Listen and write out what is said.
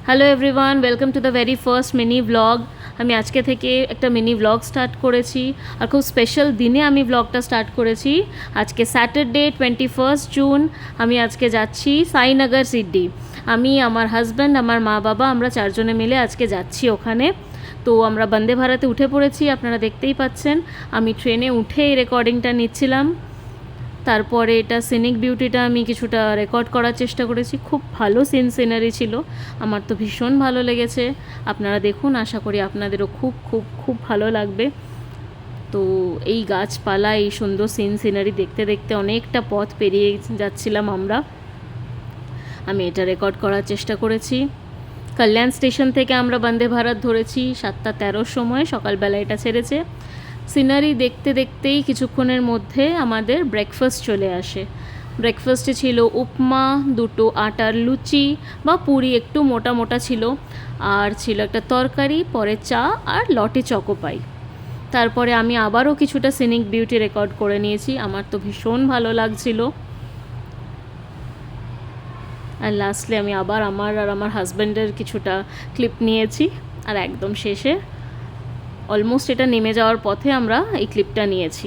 Hello everyone, welcome to the very first mini blog. আমি আজকে থেকে একটা মিনি ব্লগ স্টার্ট করেছি, আর খুব স্পেশাল দিনে আমি ব্লগটা স্টার্ট করেছি। আজকে স্যাটারডে 21 জুন। আমি আজকে যাচ্ছি সাইনগর সিডি। আমি, আমার হাজব্যান্ড, আমার মা বাবা, আমরা চারজনে মিলে আজকে যাচ্ছি ওখানে। তো আমরা বন্দে ভারতে উঠে পড়েছি, আপনারা দেখতেই পাচ্ছেন। আমি ট্রেনে উঠে এই রেকর্ডিংটা নিচ্ছিলাম। তারপরে এটা সিনিক বিউটিটা আমি কিছুটা রেকর্ড করার চেষ্টা করেছি। খুব ভালো সিনারি ছিল, আমার তো ভীষণ ভালো লেগেছে। আপনারা দেখুন, আশা করি আপনাদেরও খুব খুব খুব ভালো লাগবে। তো এই গাছপালা, এই সুন্দর সিনারি দেখতে দেখতে অনেকটা পথ পেরিয়ে যাচ্ছিলাম আমরা। আমি এটা রেকর্ড করার চেষ্টা করেছি। কল্যাণ স্টেশন থেকে আমরা বন্দে ভারত ধরেছি 7:13 সময়, সকালবেলা এটা ছেড়েছে। সিনারি দেখতে দেখতেই কিছুক্ষণের মধ্যে আমাদের ব্রেকফাস্ট চলে আসে। ব্রেকফাস্টে ছিল উপমা, দুটো আটার লুচি বা পুরি, একটু মোটা মোটা ছিল, আর ছিল একটা তরকারি, পরে চা আর লটে চকোপাই। তারপরে আমি আবারও কিছুটা সিনিক বিউটি রেকর্ড করে নিয়েছি, আমার তো ভীষণ ভালো লাগছিল। আর লাস্টলি আমি আবার আমার হাজব্যান্ডের কিছুটা ক্লিপ নিয়েছি। আর একদম শেষে অলমোস্ট এটা নেমে যাওয়ার পথে আমরা এই ক্লিপটা নিয়েছি।